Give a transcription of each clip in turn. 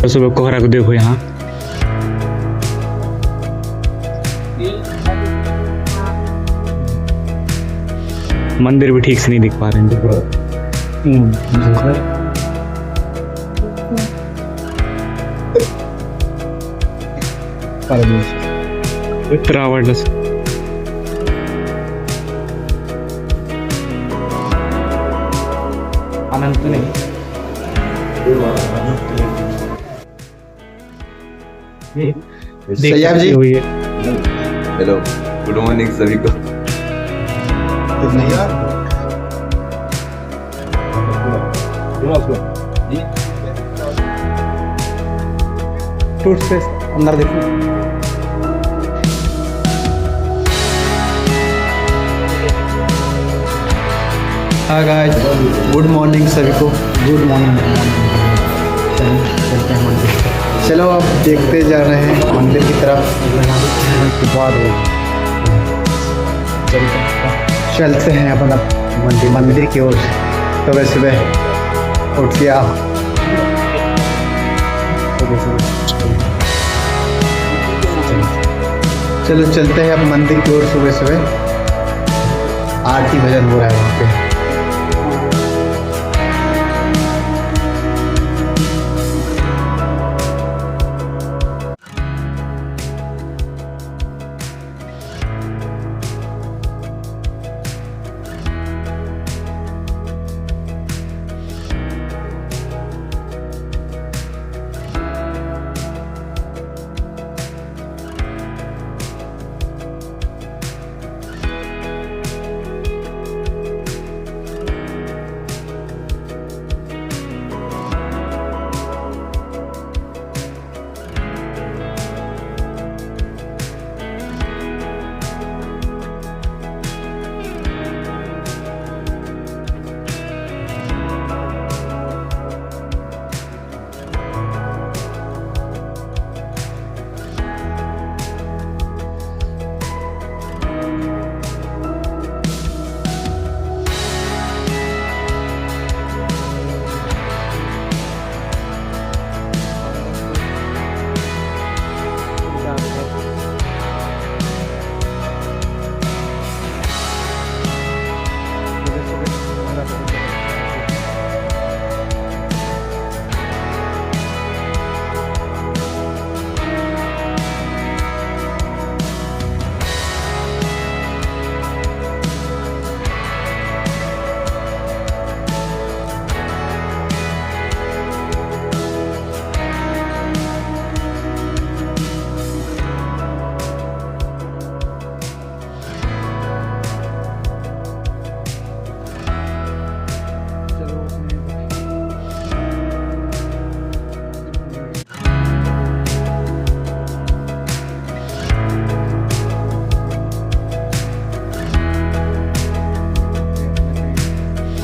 सुबह कोहरा को देखो यहाँ। मंदिर भी ठीक से नहीं दिख पा रहे हैं। ट्रावर्स अनंत नहीं। सैयद जी, हुई है। हेलो, गुड मॉर्निंग सभी को। टूट से अंदर देखो। हाँ गाइस, गुड मॉर्निंग सभी को। Good morning. चलो अब देखते जा रहे हैं मंदिर की तरफ। चलते हैं अपना मंदिर की ओर। सुबह सुबह उठ के आओ। चलो चलते हैं अब मंदिर की ओर। सुबह सुबह आरती भजन हो रहा है वहाँ पे।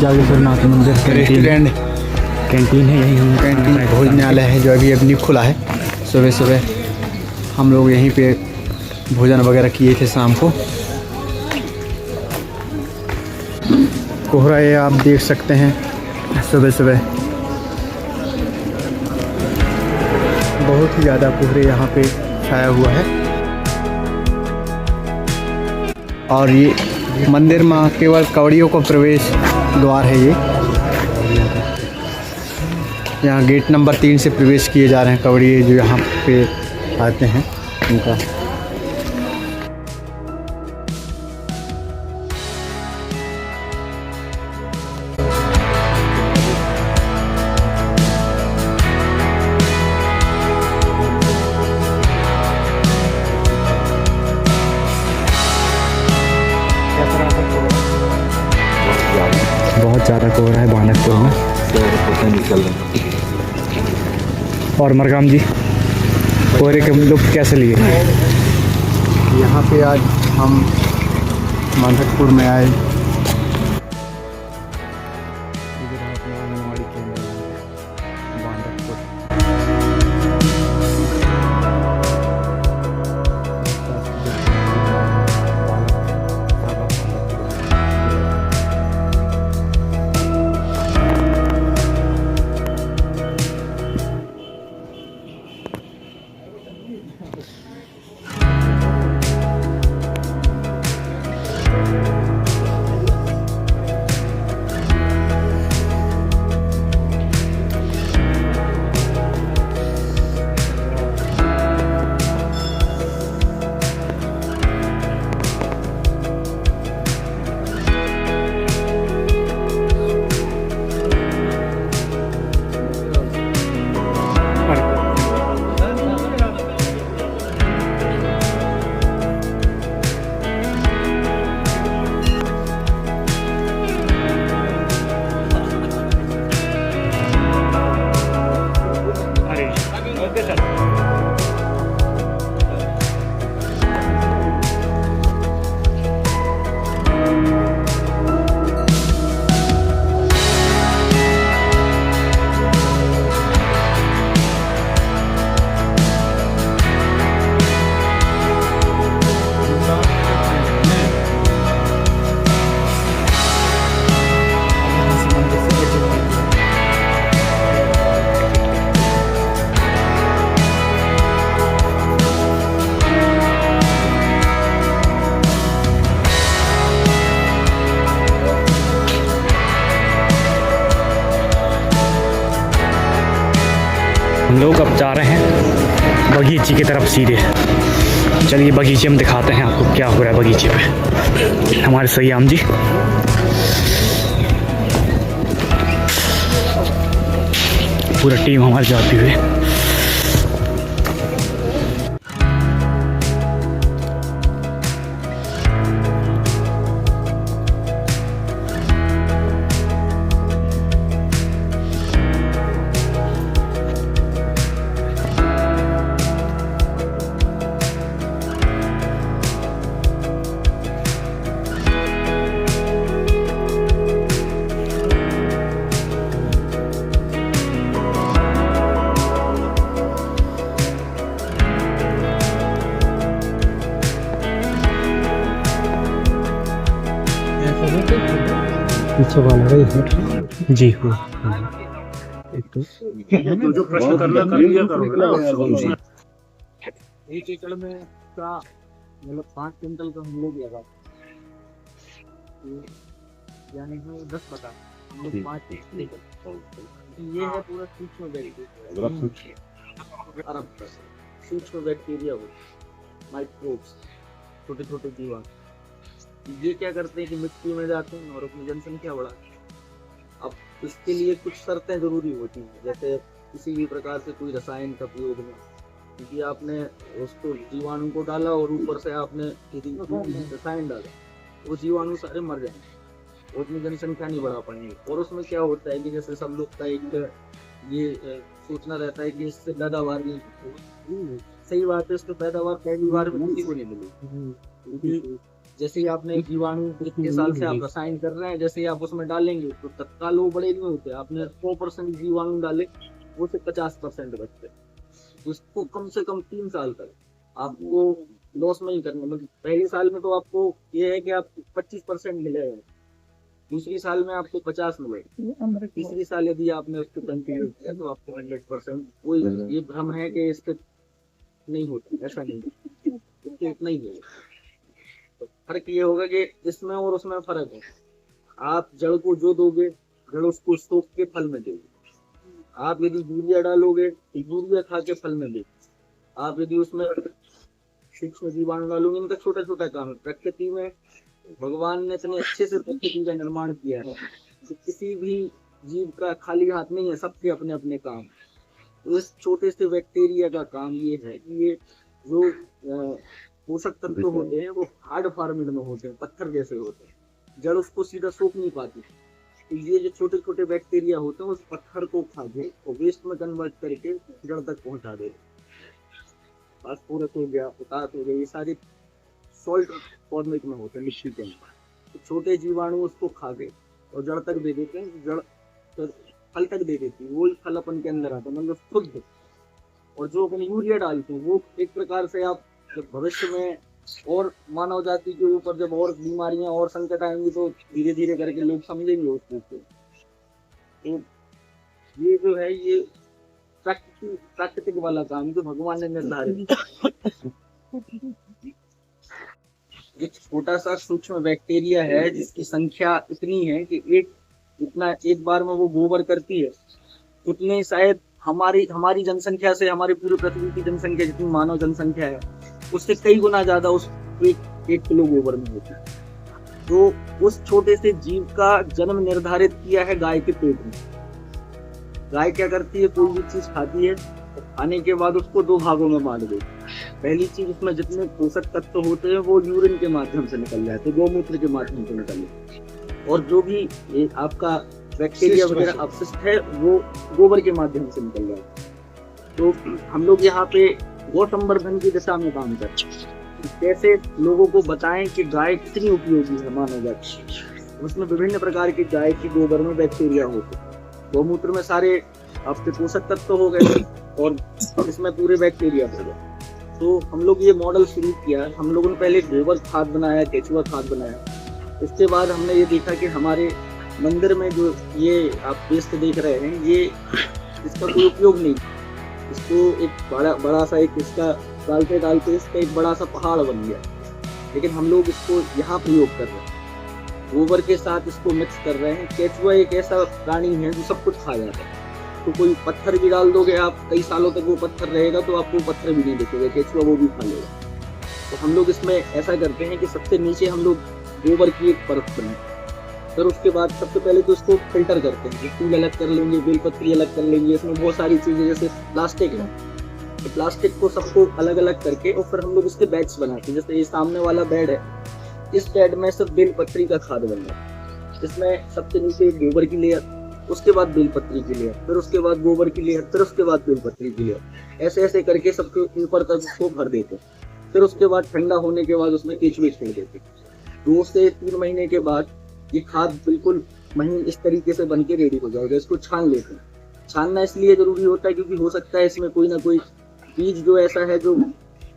जागेश्वरनाथ मंदिर रेस्टोरेंट कैंटीन है यहीं हम कैंटीन भोजनालय है जो अभी अभी खुला है। सुबह सुबह हम लोग यहीं पे भोजन वगैरह किए थे शाम को। कोहरा ये आप देख सकते हैं सुबह सुबह बहुत ही ज़्यादा कोहरे यहाँ पे छाया हुआ है। और ये मंदिर में केवल कवड़ियों को प्रवेश द्वार है। ये यहाँ गेट नंबर 3 से प्रवेश किए जा रहे हैं कवड़िए जो यहाँ पे आते हैं उनका। बहुत ज़्यादा कोहरा है बानकपुर में। निकल रहे और मरकाम जी, कोहरे के लुत्फ कैसे लिए? यहाँ पे आज हम बांधकपुर में आए। हम लोग अब जा रहे हैं बगीचे की तरफ सीधे। चलिए बगीचे में दिखाते हैं आपको क्या हो रहा है बगीचे पे। हमारे सयाम जी पूरा टीम हमारी जाती हुई। पीछे वाला है जी जो प्रश्न करना कर लिया करो। एक एकड़ में का मतलब 5 क्विंटल का हम लोग लगा, यानी कि 10 पता हम लोग 5 एकड़। ये है पूरा सूक्ष्म बैक्टीरिया हो, माइक्रोब्स, छोटे छोटे जीवाणु। ये क्या करते हैं कि मिट्टी में जाते हैं और अपनी जनसंख्या बढ़ाते हैं। अब इसके लिए कुछ शर्तें जरूरी होती हैं, जैसे किसी भी प्रकार से कोई रसायन का प्रयोग नहीं, क्योंकि आपने उसको जीवाणु को डाला और ऊपर से आपने रसायन डाला, वो जीवाणु सारे मर जाएंगे, वो अपनी जनसंख्या नहीं बढ़ा पाएंगे। और उसमें क्या होता है कि जैसे सब लोग का एक ये सोचना रहता है कि इससे पैदावार नहीं, सही बात है, इसको पैदावार पहली बार में किसी को नहीं मिलेगी, क्योंकि जैसे ही आपने जीवाणु इतने साल से आप रसायन कर रहे हैं, जैसे ही आप उसमें डालेंगे तो तत्काल वो बड़े नहीं होते। आपने 100% जीवाणु डाले, वो से 50% बचते, उसको कम से कम 3 साल तक आपको लॉस नहीं करना। मतलब पहले साल में तो आपको ये है कि आपको 25% मिलेगा, दूसरी साल में आपको 50 मिलेगा, तीसरी साल यदि आपने उसको कंटिन्यू किया तो आपको 100%। कोई ये भ्रम है कि इससे नहीं होता, ऐसा नहीं, इससे इतना ही है। फर्क ये होगा कि इसमें और उसमें फर्क है। आप जड़ को जो दोगे, जड़ उसको सोख के फल में देगी। आप यदि यूरिया डालोगे तो यूरिया खा के फल में देगी। आप यदि उसमें सूक्ष्म जीवाणु डालोगे, इनका छोटा छोटा काम है। प्रकृति में भगवान ने इतने अच्छे से प्रकृति का निर्माण किया है कि किसी भी जीव का खाली हाथ नहीं है, सबके अपने अपने काम। तो इस छोटे से बैक्टीरिया का काम ये है कि ये जो पोषक तत्व होते हैं वो हार्ड फॉर्मेट में होते हैं, पत्थर जैसे होते हैं, जड़ उसको सीधा सोख नहीं पाती। तो ये जो छोटे छोटे बैक्टीरिया होते हैं उस पत्थर को खा के और वेस्ट में कन्वर्ट करके जड़ तक पहुंचा दे। फास्फोरस हो गया, पोटास हो गया, ये सारे सॉल्ट फॉर्मेट में होते हैं मिट्टी के अंदर। तो छोटे जीवाणु उसको खा के और जड़ तक दे देते हैं, जड़ फल तक दे देती है, वो फल अपन के अंदर आता है, मतलब शुद्ध। और जो अपन यूरिया डालते हैं वो एक प्रकार से आप जब भविष्य में और मानव जाति के ऊपर जब और बीमारियां और संकट आएंगी तो धीरे धीरे करके लोग समझेंगे उस चीज को। तो ये जो है ये प्राकृतिक वाला काम जो भगवान ने निर्धारित। एक छोटा सा सूक्ष्म बैक्टीरिया है जिसकी संख्या इतनी है कि एक बार में वो गोबर करती है, उतने शायद हमारी जनसंख्या से, हमारी पूरी पृथ्वी की जनसंख्या जितनी मानव जनसंख्या है उससे कई गुना ज्यादा उस एक किलो गोबर में होती है। तो उस छोटे से जीव का जन्म निर्धारित किया है गाय के पेट में। गाय क्या करती है, कोई भी चीज खाती है, खाने के बाद उसको 2 भागों में बांट देती है। पहली चीज उसमें जितने पोषक तत्व होते हैं वो यूरिन के माध्यम से निकल जाते हैं, गौमूत्र के माध्यम से निकल जाते हैं, और जो भी आपका बैक्टीरिया वगैरह अपशिष्ट है वो गोबर के माध्यम से निकल जाता है। तो हम लोग यहाँ पे गौ संवर्धन की दिशा में काम करते हैं, कैसे लोगों को बताएं कि गाय कितनी उपयोगी है मानव जाति। उसमें विभिन्न प्रकार की गाय की गोबर में बैक्टीरिया होते हैं, गौमूत्र में सारे आपके पोषक तत्व हो गए और इसमें पूरे बैक्टीरिया हो गए। तो हम लोग ये मॉडल शुरू किया। हम लोगों ने पहले गोबर खाद बनाया, केचुआ खाद बनाया। इसके बाद हमने ये देखा कि हमारे मंदिर में जो ये आप वेस्ट देख रहे हैं, ये इसका कोई उपयोग नहीं। इसको एक बड़ा सा एक इसका डालते इसका एक बड़ा सा पहाड़ बन गया, लेकिन हम लोग इसको यहाँ प्रयोग कर रहे हैं, गोबर के साथ इसको मिक्स कर रहे हैं। केचुआ एक ऐसा प्राणी है जो सब कुछ खा जाता है, तो कोई पत्थर भी डाल दोगे आप, कई सालों तक वो पत्थर रहेगा तो आपको पत्थर भी नहीं दिखेगा, केचुआ वो भी खा लेगा। तो हम लोग इसमें ऐसा करते हैं कि सबसे नीचे हम लोग गोबर की एक परत बनाते हैं, फिर उसके बाद सबसे पहले तो इसको फिल्टर करते हैं, फूल अलग कर लेंगे, बेलपत्री अलग कर लेंगे, इसमें बहुत सारी चीज़ें जैसे प्लास्टिक है, तो प्लास्टिक को सबको अलग अलग करके और फिर हम लोग इसके बैग्स बनाते हैं। जैसे ये सामने वाला बेड है, इस बेड में सिर्फ बेलपत्री का खाद बन रहा है, इसमें सबसे नीचे गोबर की लेयर, उसके बाद बेलपत्री की लेयर, फिर उसके बाद गोबर की लेयर, फिर उसके बाद बेलपत्री की लेयर, ऐसे ऐसे करके सबके ऊपर तक उसको भर देते हैं। फिर उसके बाद ठंडा होने के बाद उसमें केचुए छोड़ देते हैं। 2 से 3 महीने के बाद ये खाद बिल्कुल महीन इस तरीके से बन के रेडी हो जाएगा। इसको छान लेते हैं। छानना इसलिए जरूरी होता है क्योंकि हो सकता है इसमें कोई ना कोई बीज जो ऐसा है जो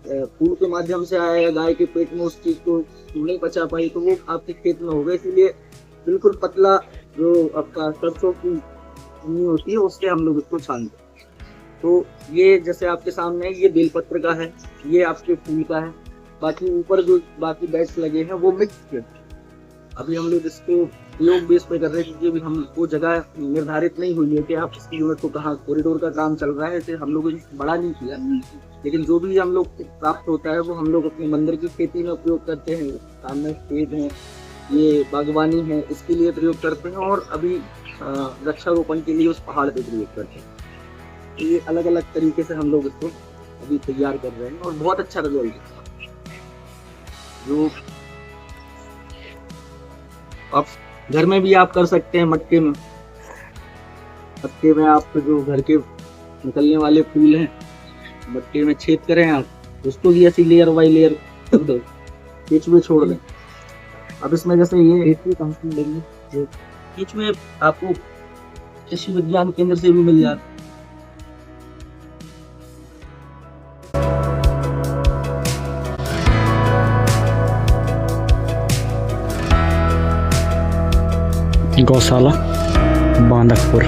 फूल के माध्यम से आया या गाय के पेट में उस चीज को नहीं पचा पाई तो वो आपके खेत में होगा, इसीलिए बिल्कुल पतला जो आपका सरसों की नींव होती है उससे हम लोग इसको छानते हैं। तो ये जैसे आपके सामने ये बेलपत्र का है, ये आपके फूल का है, बाकी ऊपर जो बाकी बैग्स लगे हैं वो मिक्स है। अभी हम लोग इसको प्रयोग बेस पे कर रहे हैं क्योंकि अभी हम वो जगह निर्धारित नहीं हुई है कि आप इसकी यूनिट को कहाँ, कॉरिडोर का काम चल रहा है, इसे हम लोग बड़ा नहीं किया, लेकिन जो भी हम लोग प्राप्त होता है वो हम लोग अपने मंदिर की खेती में उपयोग करते हैं। सामने खेत हैं, ये बागवानी है, इसके लिए प्रयोग करते हैं, और अभी वृक्षारोपण के लिए उस पहाड़ पे प्रयोग करते हैं। तो ये अलग अलग तरीके से हम लोग इसको अभी तैयार कर रहे हैं और बहुत अच्छा रिजल्ट है। जो आप घर में भी आप कर सकते हैं, मटके में आप जो घर के निकलने वाले फूल हैं मटके में छेद करें आप, उसको भी ऐसी लेयर बाई लेयर कर दो, केचुए छोड़ दें। अब इसमें जैसे ये कंपनी लगी, केचुए आपको कृषि विज्ञान केंद्र से भी मिल जाते। गौशाला बांदकपुर।